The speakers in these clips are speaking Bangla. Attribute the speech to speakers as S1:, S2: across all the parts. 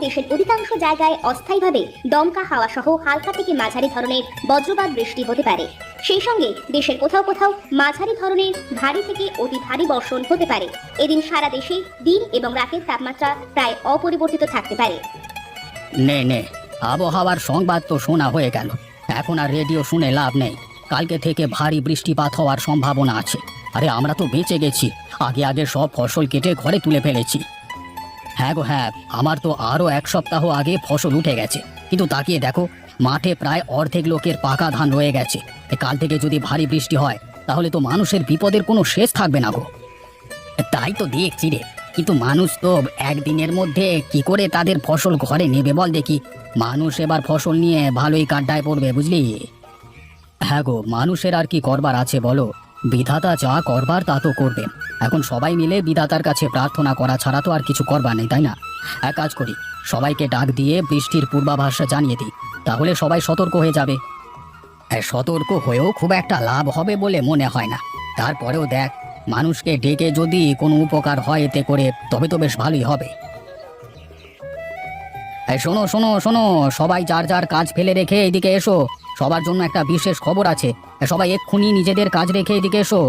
S1: দেশের অধিকাংশ জায়গায় অস্থায়ীভাবে দমকা হাওয়া সহ হালকা থেকে মাঝারি ধরনের বজ্রপাত বৃষ্টি হতে পারে। সেই সঙ্গে দেশের কোথাও কোথাও মাঝারি ধরনের ভারী থেকে অতি ভারী বর্ষণ হতে পারে। এদিন সারা দেশে দিন এবং রাতের তাপমাত্রা প্রায় অপরিবর্তিত থাকতে পারে।
S2: নে নে, আবহাওয়ার সংবাদ তো শোনা হয়ে গেল, এখন আর রেডিও শুনে লাভ নেই। কালকে থেকে ভারী বৃষ্টিপাত হওয়ার সম্ভাবনা আছে। আরে আমরা তো বেঁচে গেছি, আগে আগে সব ফসল কেটে ঘরে তুলে ফেলেছি। হ্যাঁ গো হ্যাঁ, আমার তো আরও 1 সপ্তাহ আগে ফসল উঠে গেছে, কিন্তু তাকিয়ে দেখো মাঠে প্রায় অর্ধেক লোকের পাকা ধান রয়ে গেছে। কাল থেকে যদি ভারী বৃষ্টি হয় তাহলে তো মানুষের বিপদের কোনো শেষ থাকবে না গো। তাই তো দেখছি রে, কিন্তু মানুষ তো একদিনের মধ্যে কি করে তাদের ফসল ঘরে নেবে বল দেখি। মানুষ এবার ফসল নিয়ে ভালোই কাড্ডায় পড়বে, বুঝলি। হ্যাঁ গো, মানুষের আর কি করবার আছে বলো, বিধাতা যা করবার তা তো করবেন। এখন সবাই মিলে বিধাতার কাছে প্রার্থনা করা ছাড়া তো আর কিছু করবার নেই, তাই না? এক কাজ করি, সবাইকে ডাক দিয়ে বৃষ্টির পূর্বাভাস জানিয়ে দিই, তাহলে সবাই সতর্ক হয়ে যাবে। সতর্ক হয়েও খুব একটা লাভ হবে বলে মনে হয় না। তারপরেও দেখ, মানুষকে ডেকে যদি কোনো উপকার হয় এতে করে, তবে তো বেশ ভালোই হবে। শোনো শোনো শোনো, সবাই যার যার কাজ ফেলে রেখে এদিকে এসো, সবার জন্য একটা বিশেষ খবর আছে। সবাই এক্ষুনি নিজেদের কাজ রেখে এদিকে এসো।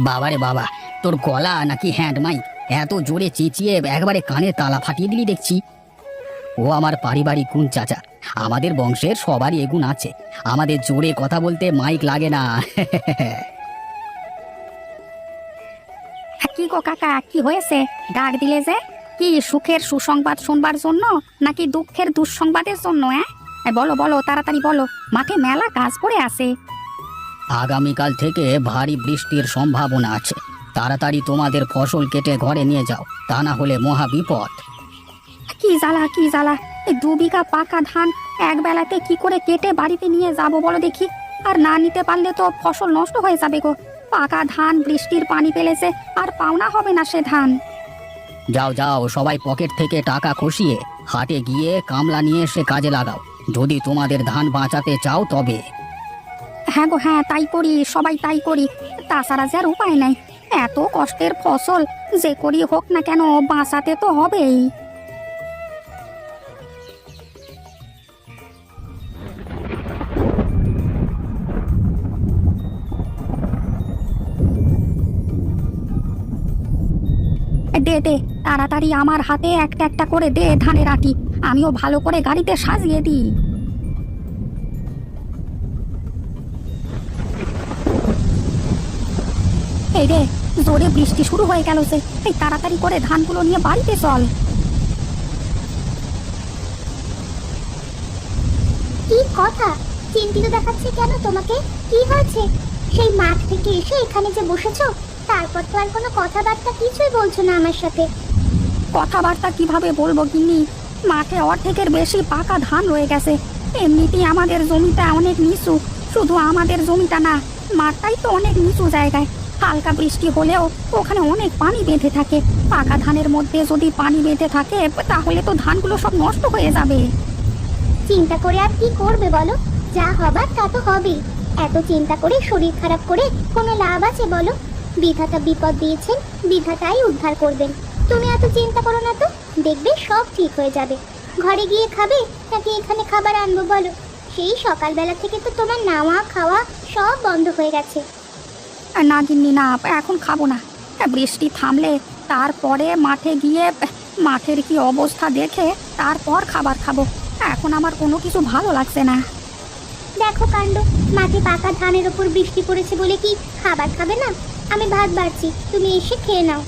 S2: বাবারে বাবা, তোর গলা নাকি হ্যান্ড মাইক, এত জোরে চেঁচিয়ে একবারে কানের তালা ফাটিয়ে দিলি দেখছি। ও আমার পারিবারিক গুণ চাচা, আমাদের বংশের সবারই এগুণ আছে, আমাদের জোরে কথা বলতে মাইক লাগে না।
S3: কি গো কাকা, কি হয়েছে? ডাক দিলে যে? কি সুখের সুসংবাদ শুনবার জন্য নাকি দুঃখের দুঃসংবাদের জন্য? বলো বলো, তাড়াতাড়ি বলো, মাঠে মেলা কাজ পড়ে আছে।
S2: আগামীকাল থেকে ভারী বৃষ্টির সম্ভাবনা আছে, তাড়াতাড়ি তোমাদের ফসল কেটে ঘরে নিয়ে যাও, তা না হলে মহা বিপদ।
S3: কি জ্বালা কি জ্বালা, এই 2 বিঘা পাকা ধান এক বেলাতে কি করে কেটে বাড়িতে নিয়ে যাব বলো দেখি? আর না নিতে পারলে তো ফসল নষ্ট হয়ে যাবে গো। পাকা ধান বৃষ্টির পানি পেলেছে, আর পাওনা হবে না সে ধান।
S2: যাও যাও, সবাই পকেট থেকে টাকা খসিয়ে হাটে গিয়ে কামলা নিয়ে এসে কাজে লাগাও, যদি তোমাদের ধান বাঁচাতে চাও তবে।
S3: হ্যাঁ গো হ্যাঁ, তাই করি, সবাই তাই করি, তাছাড়া যে আর উপায় নাই। এত কষ্টের ফসল যে করি হোক না কেন বাঁচাতে তো হবেই। দে দে, তাড়াতাড়ি আমার হাতে একটা একটা করে দে ধানের আটি, আমিও ভালো করে গাড়িতে সাজিয়ে দিই। এই রে, জোরে বৃষ্টি শুরু হয়ে গেল যে, এই তাড়াতাড়ি করে ধানগুলো নিয়ে বাড়িতে চল।
S1: কি কথা, চিন্তিত দেখাচ্ছে কেন তোমাকে? কি হয়েছে? সেই মাঠ থেকে এসে এখানে যে বসেছো, তারপর তো আর কোনো কথাবার্তা কিছুই বলছো না আমার সাথে।
S3: কথাবার্তা কিভাবে বলবো গিন্নি, মাঠে অর্ধেকের বেশি পাকা ধান রয়ে গেছে। এমনিতেই আমাদের জমিটা অনেক নিচু, শুধু আমাদের জমিটা না, মাঠটাই তো অনেক নিচু জায়গায়। হালকা বৃষ্টি হলেও ওখানে অনেক পানি বেঁধে থাকে। পাকা ধানের মধ্যে যদি পানি বেঁধে থাকে তাহলে তো ধানগুলো সব নষ্ট হয়ে যাবে।
S1: চিন্তা করে আর কি করবে বলো? যা হবার তা তো হবেই। এত চিন্তা করে শরীর খারাপ করে কোনো লাভ আছে বলো? বিধাতা বিপদ দিয়েছেন, বিধাতাই উদ্ধার করবেন। তুমি এত চিন্তা করো না তো, দেখবে সব ঠিক হয়ে যাবে। ঘরে গিয়ে খাবে নাকি এখানে খাবার আনবো বলো? সেই সকালবেলা থেকে তো তোমার নাওয়া খাওয়া সব বন্ধ হয়ে গেছে।
S3: না গিন্নি না, এখন খাবো না। বৃষ্টি থামলে তারপরে মাঠে গিয়ে মাঠের কি অবস্থা দেখে তারপর খাবার খাবো। এখন আমার কোনো কিছু ভালো লাগছে না।
S1: দেখো কাণ্ড, মাঠে পাকা ধানের ওপর বৃষ্টি পড়েছে বলে কি খাবার খাবে না? আমি ভাত বাড়ছি, তুমি এসে খেয়ে নাও।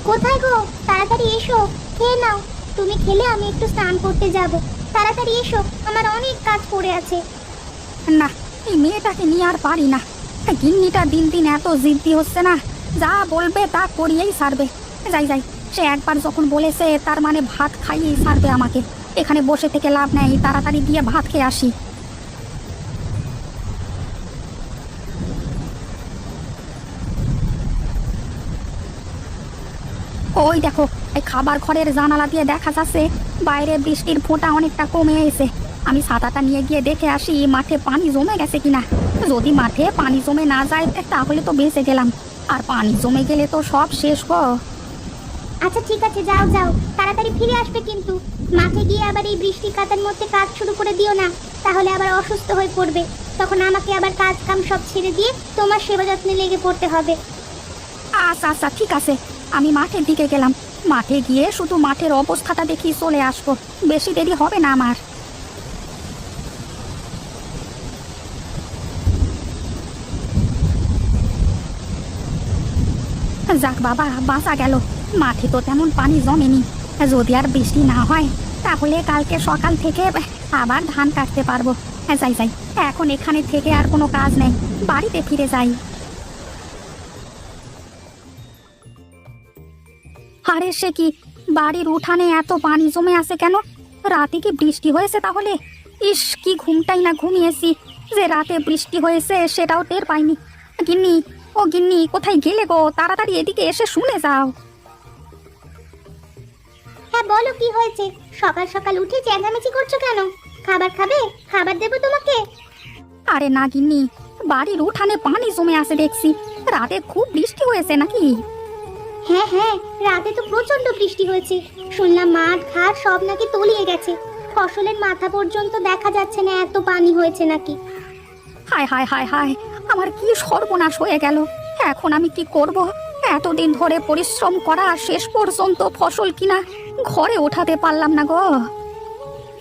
S1: কোথায় গো? তাড়াতাড়ি এসো, খেয়ে নাও। তুমি খেলে আমি একটু স্নান করতে যাব। তাড়াতাড়ি এসো, আমার অনেক কাজ পড়ে আছে।
S3: না, এই মেয়েটাকে নিয়ে আর পারি না। গিন্নিটা দিন দিন এত জিদ্দি হচ্ছে না, যা বলবে তা করিয়েই ছাড়বে। যাই যাই, সে একবার যখন বলেছে তার মানে ভাত খাইয়েই ছাড়বে আমাকে। এখানে বসে থেকে লাভ নেই, তাড়াতাড়ি গিয়ে ভাত খেয়ে আসি। ওই দেখো, এই খাবার ঘরের জানালা দিয়ে দেখা যাচ্ছে বাইরে বৃষ্টির ফোঁটা অনেকটা কমে এসে। আমি ছাতাটা নিয়ে গিয়ে দেখে আসি মাঠে পানি জমে গেছে কিনা। যদি মাঠে পানি জমে না যায় তাহলে তো বেঁচে গেলাম, আর পানি জমে গেলে তো সব শেষ গো।
S1: আচ্ছা ঠিক আছে, যাও যাও, তাড়াতাড়ি ফিরে আসবে কিন্তু। মাঠে গিয়ে আবার এই বৃষ্টি কাতার মধ্যে কাজ শুরু করে দিও না, তাহলে আবার অসুস্থ হয়ে পড়বে। তখন আমাকে আবার কাজ কাম সব ছেড়ে দিয়ে তোমার সেবা যত্নে লেগে পড়তে হবে।
S3: আচ্ছা আচ্ছা ঠিক আছে, আমি মাঠের দিকে গেলাম। মাঠে গিয়ে শুধু মাঠের অবস্থাটা দেখি চলে আসবো, বেশি দেরি হবে না আমার। যাক বাবা, বাঁচা গেল। মাঠে তো তেমন পানি জমেনি। যদি আর বৃষ্টি না হয় তাহলে কালকে সকাল থেকে আবার ধান কাটতে পারবো। যাই যাই, এখন এখানে থেকে আর কোনো কাজ নেই, বাড়িতে ফিরে যাই। আরে সে কি, বাড়ির উঠানে এত পানি জমে আছে কেন? রাতে কি বৃষ্টি হয়েছে তাহলে? ইস, কি ঘুমটাই না ঘুমিয়েছি যে রাতে বৃষ্টি হয়েছে সেটাও টের পাইনি। গিন্নি, ও গিন্নি, কোথায় গেলে গো? তাড়াতাড়ি এদিকে এসে শুনে যাও।
S1: হ্যাঁ বলো, কি হয়েছে? সকাল সকাল উঠে চেঁচামেচি করছো কেন? খাবার খাবে? খাবার দেবো তোমাকে।
S3: আরে না গিন্নি, বাড়ির উঠানে পানি জমে আছে দেখছি। রাতে খুব বৃষ্টি হয়েছে নাকি?
S1: হ্যাঁ হ্যাঁ, রাতে তো প্রচন্ড বৃষ্টি হয়েছে। শুনলাম মাঠ ঘাট সব নাকি তলিয়ে গেছে, ফসলের মাথা পর্যন্ত দেখা যাচ্ছে না, এত পানি হয়েছে নাকি।
S3: হায় হায় হায় হায়, আমার কি সর্বনাশ হয়ে গেল। এখন আমি কি করব? এতদিন ধরে পরিশ্রম করা, শেষ পর্যন্ত ফসল কিনা ঘরে ওঠাতে পারলাম না গো।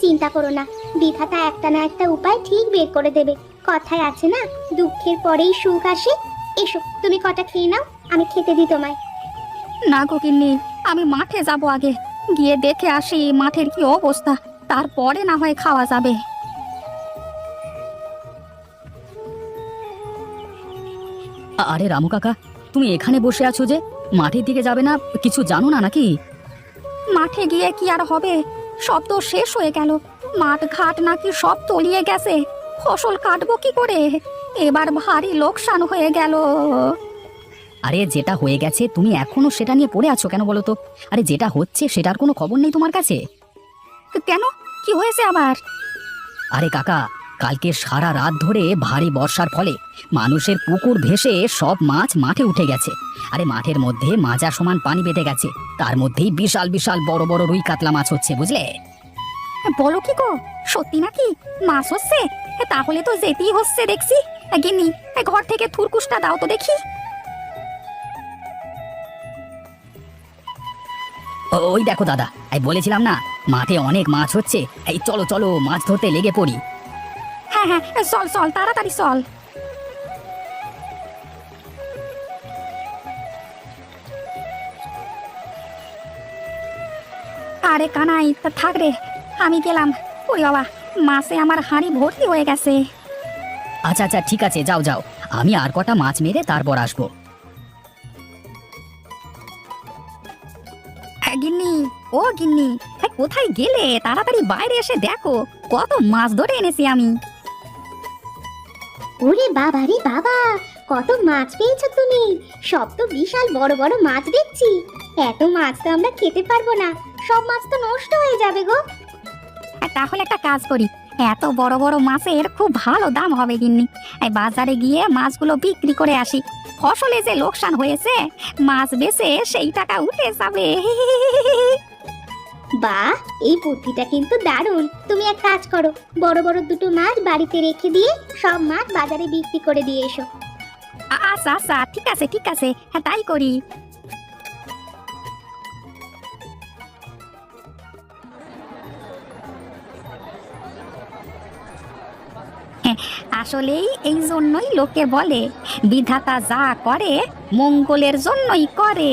S1: চিন্তা করো না, বিধাতা একটা না একটা উপায় ঠিক বের করে দেবে। কথায় আছে না, দুঃখের পরেই সুখ আসে। এসো, তুমি কটা খেয়ে নাও, আমি খেতে দিই তোমায়।
S3: না গো গিন্নি, আমি মাঠে যাব, আগে গিয়ে দেখে আসি মাঠের কি অবস্থা, তারপরে না হয় খাওয়া যাবে।
S2: আরে রামু কাকা, তুমি এখানে বসে আছো যে, মাঠের দিকে যাবে না? কিছু জানো না নাকি?
S3: মাঠে গিয়ে কি আর হবে, সব তো শেষ হয়ে গেল। মাঠ ঘাট নাকি সব তলিয়ে গেছে, ফসল কাটবো কি করে? এবার ভারী লোকসান হয়ে গেল।
S2: আরে যেটা হয়ে গেছে তুমি এখনো সেটা নিয়ে পড়ে আছো কেন বলো তো? আরে যেটা হচ্ছে সেটার কোনো খবর নেই তোমার কাছে?
S3: কেন, কি হয়েছে আবার?
S2: আরে কাকা, কালকে সারা রাত ধরে ভারী বর্ষার ফলে মানুষের পুকুর ভেসে সব মাছ মাঠে উঠে গেছে। আরে মাঠের মধ্যে মাজা সমান পানি বেঁধে গেছে, তার মধ্যেই বিশাল বিশাল বড় বড় রুই কাতলা মাছ হচ্ছে, বুঝলে?
S3: বলো কি গো, সত্যি নাকি মাছ হচ্ছে? তাহলে তো যেতেই হচ্ছে দেখছি। গিন্নি, ঘর থেকে থুরকুসটা দাও তো দেখি।
S2: ওই দেখো দাদা, এই বলেছিলাম না মাঠে অনেক মাছ হচ্ছে। এই চলো চলো, মাছ ধরতে লেগে পড়ি।
S3: হ্যাঁ হ্যাঁ, চল চল, তাড়াতাড়ি চল। আরে কানাই, থাক রে, আমি গেলাম। ওরে বাবা, মাছে আমার হাঁড়ি ভর্তি হয়ে গেছে।
S2: আচ্ছা আচ্ছা ঠিক আছে, যাও যাও, আমি আর কটা মাছ মেরে তারপর আসবো।
S3: গিন্নি, ও গিন্নি, কোথায় গেলে? তাড়াতাড়ি বাইরে এসে দেখো, কত মাছ ধরে এনেছি আমি।
S1: ওরে বাবা রে বাবা, কত মাছ পেয়েছো তুমি! সব তো বিশাল বড় বড় মাছ দেখছি। এত মাছ তো আমরা খেতে পারবো না, সব মাছ তো নষ্ট হয়ে যাবে গো।
S3: তাহলে একটা কাজ করি, এত বড় বড় মাছের খুব ভালো দাম হবে গিন্নি। এই বাজারে গিয়ে মাছগুলো বিক্রি করে আসি, ফসলে যে লোকসান হয়েছে মাছ বেচে সেই টাকা উঠে যাবে।
S1: বাহ, এই বুদ্ধিটা কিন্তু দারুণ। তুমি এক কাজ করো, বড় বড় দুটো মাছ বাড়িতে রেখে দিয়ে সব মাছ বাজারে বিক্রি করে দিয়ে এসো।
S3: আচ্ছা আচ্ছা ঠিক আছে ঠিক আছে, হ্যাঁ তাই করি। আসলেই এই জন্যই লোকে বলে, বিধাতা যা করে মঙ্গলের জন্যই করে।